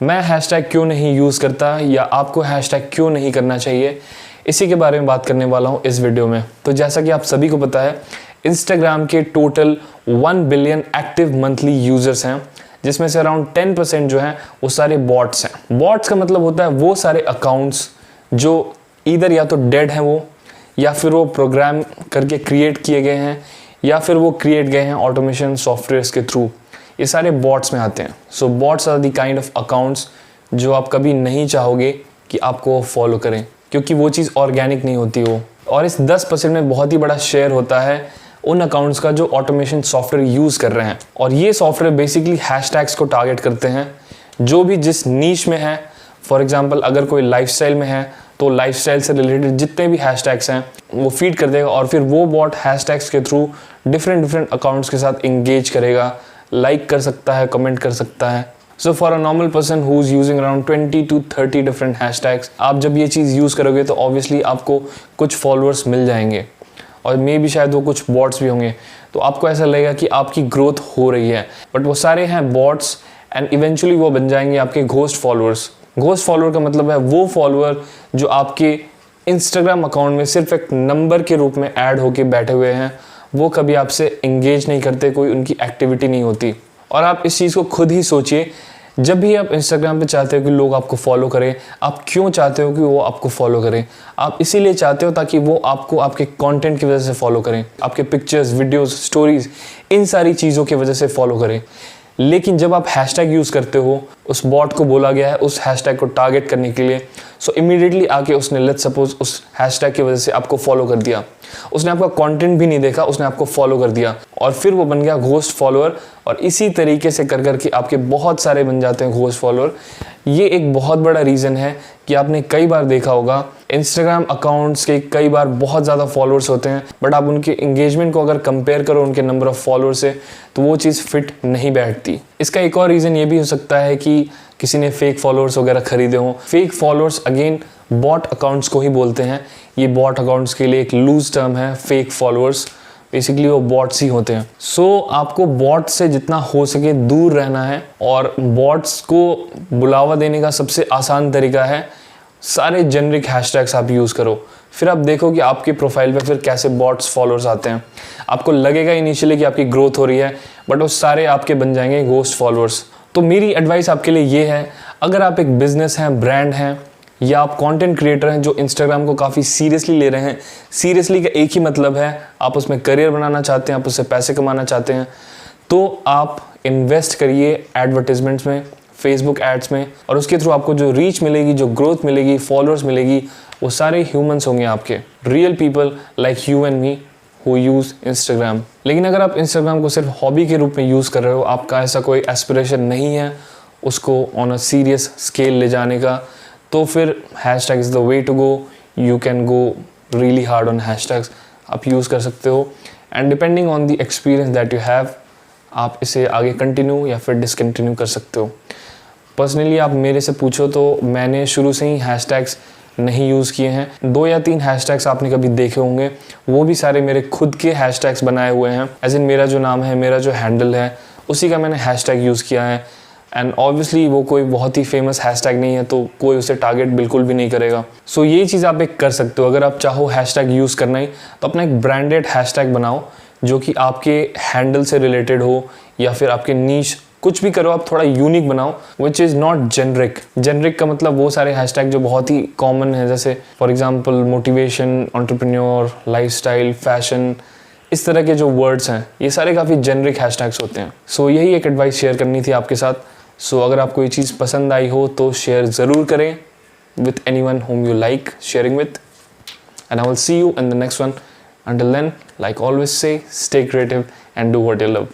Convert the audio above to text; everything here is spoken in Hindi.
मैं हैशटैग क्यों नहीं यूज़ करता या आपको हैशटैग क्यों नहीं करना चाहिए, इसी के बारे में बात करने वाला हूँ इस वीडियो में। तो जैसा कि आप सभी को पता है, इंस्टाग्राम के total 1 billion active monthly users हैं, जिसमें से अराउंड 10% जो हैं वो सारे बॉट्स हैं। बॉट्स का मतलब होता है वो सारे अकाउंट्स जो ईदर या तो डेड हैं वो, या फिर वो प्रोग्राम करके क्रिएट किए गए हैं, या फिर वो क्रिएट गए हैं ऑटोमेशन सॉफ्टवेयर्स के थ्रू। ये सारे बॉट्स में आते हैं। So bots are the kind of accounts जो आप कभी नहीं चाहोगे कि आपको फॉलो करें, क्योंकि वो चीज़ ऑर्गेनिक नहीं होती वो। और इस 10% में बहुत ही बड़ा शेयर होता है उन अकाउंट्स का जो ऑटोमेशन सॉफ्टवेयर यूज़ कर रहे हैं। और ये सॉफ्टवेयर बेसिकली हैशटैग्स को टारगेट करते हैं, जो भी जिस नीश में है। फॉर एग्जांपल अगर कोई लाइफस्टाइल में है तो लाइफस्टाइल से रिलेटेड जितने भी हैशटैग्स हैं वो फीड कर देगा, और फिर वो बॉट हैशटैग्स के थ्रू डिफरेंट अकाउंट्स के साथ इंगेज करेगा, लाइक कर सकता है, कमेंट कर सकता है। So for a normal person who is using around 20 to 30 different hashtags, आप जब ये चीज़ यूज़ करोगे तो ऑब्वियसली आपको कुछ फॉलोअर्स मिल जाएंगे, और मे भी शायद वो कुछ बॉट्स भी होंगे। तो आपको ऐसा लगेगा कि आपकी ग्रोथ हो रही है, बट वो सारे हैं बॉट्स, एंड इवेंचुअली वो बन जाएंगे आपके घोस्ट फॉलोअर्स। घोस्ट फॉलोअर का मतलब है वो फॉलोअर जो आपके इंस्टाग्राम अकाउंट में सिर्फ एक नंबर के रूप में ऐड होके बैठे हुए हैं, वो कभी आपसे इंगेज नहीं करते, कोई उनकी एक्टिविटी नहीं होती। और आप इस चीज़ को खुद ही सोचिए, जब भी आप इंस्टाग्राम पे चाहते हो कि लोग आपको फॉलो करें, आप क्यों चाहते हो कि वो आपको फॉलो करें? आप इसीलिए चाहते हो ताकि वो आपको आपके कंटेंट की वजह से फॉलो करें, आपके पिक्चर्स, वीडियोस, स्टोरीज, इन सारी चीज़ों की वजह से फॉलो करें। लेकिन जब आप हैशटैग यूज़ करते हो, उस बॉट को बोला गया है उस हैशटैग को टारगेट करने के लिए, सो इमीडिएटली आके उसने लेट्स सपोज उस हैशटैग की वजह से आपको फॉलो कर दिया। उसने आपका कंटेंट भी नहीं देखा, उसने आपको फॉलो कर दिया, और फिर वो बन गया घोस्ट फॉलोअर। और इसी तरीके से कर करके आपके बहुत सारे बन जाते हैं घोस्ट फॉलोअर। ये एक बहुत बड़ा रीज़न है कि आपने कई बार देखा होगा इंस्टाग्राम अकाउंट्स के कई बार बहुत ज़्यादा फॉलोअर्स होते हैं, बट आप उनके इंगेजमेंट को अगर कंपेयर करो उनके नंबर ऑफ़ फॉलोअर्स से, तो वो चीज़ फिट नहीं बैठती। इसका एक और रीज़न ये भी हो सकता है कि किसी ने फेक फॉलोअर्स वगैरह खरीदे हों। Fake followers again bot accounts को ही बोलते हैं। ये बॉट अकाउंट्स के लिए एक लूज टर्म है, फेक फॉलोअर्स। बेसिकली वो बॉट्स ही होते हैं। सो आपको बॉट से जितना हो सके दूर रहना है, और बॉट्स को बुलावा देने का सबसे आसान तरीका है सारे जेनरिक हैशटैग्स आप यूज़ करो। फिर आप देखो कि आपके प्रोफाइल पे फिर कैसे बॉट्स फॉलोअर्स आते हैं। आपको लगेगा इनिशियली कि आपकी ग्रोथ हो रही है, बट वो सारे आपके बन जाएंगे घोस्ट फॉलोअर्स। तो मेरी एडवाइस आपके लिए ये है, अगर आप एक बिजनेस हैं, ब्रांड हैं, या आप कंटेंट क्रिएटर हैं जो इंस्टाग्राम को काफ़ी सीरियसली ले रहे हैं, सीरियसली का एक ही मतलब है आप उसमें करियर बनाना चाहते हैं, आप उससे पैसे कमाना चाहते हैं, तो आप इन्वेस्ट करिए एडवर्टीजमेंट्स में, फेसबुक एड्स में, और उसके थ्रू आपको जो रीच मिलेगी, जो ग्रोथ मिलेगी, फॉलोअर्स मिलेगी, वो सारे ह्यूमंस होंगे आपके, real people like you and me who use Instagram. लेकिन अगर आप इंस्टाग्राम को सिर्फ हॉबी के रूप में यूज़ कर रहे हो, आपका ऐसा कोई एस्पिरेशन नहीं है उसको ऑन अ सीरियस स्केल ले जाने का, तो फिर hashtag is the way to go. You can go really hard on hashtags, आप यूज़ कर सकते हो, and depending on the experience that you have, आप इसे आगे कंटिन्यू या फिर डिसकंटिन्यू कर सकते हो। पर्सनली आप मेरे से पूछो तो मैंने शुरू से ही हैशटैग्स नहीं यूज़ किए हैं। 2 या 3 हैशटैग्स आपने कभी देखे होंगे, वो भी सारे मेरे खुद के हैशटैग्स बनाए हुए हैं। एज इन मेरा जो नाम है, मेरा जो हैंडल है, उसी का मैंने हैशटैग यूज़ किया है। एंड ऑब्वियसली वो कोई बहुत ही फेमस हैशटैग नहीं है, तो कोई उसे टारगेट बिल्कुल भी नहीं करेगा। सो ये चीज़ आप एक कर सकते हो। अगर आप चाहो हैशटैग यूज़ करना ही, तो अपना एक ब्रांडेड हैशटैग बनाओ जो कि आपके हैंडल से रिलेटेड हो, या फिर आपके नीश, कुछ भी करो, आप थोड़ा यूनिक बनाओ, which is not generic. Generic का मतलब वो सारे हैशटैग जो बहुत ही कॉमन है, जैसे for example motivation, entrepreneur, lifestyle, fashion, इस तरह के जो वर्ड्स हैं, ये सारे काफ़ी जेनरिक हैशटैग्स होते हैं। सो यही एक एडवाइस शेयर करनी थी आपके साथ। सो अगर आपको ये चीज़ पसंद आई हो तो शेयर ज़रूर करें with anyone whom you like sharing with, and I will see you in the next one. Until then, like always say, stay creative and do what you love.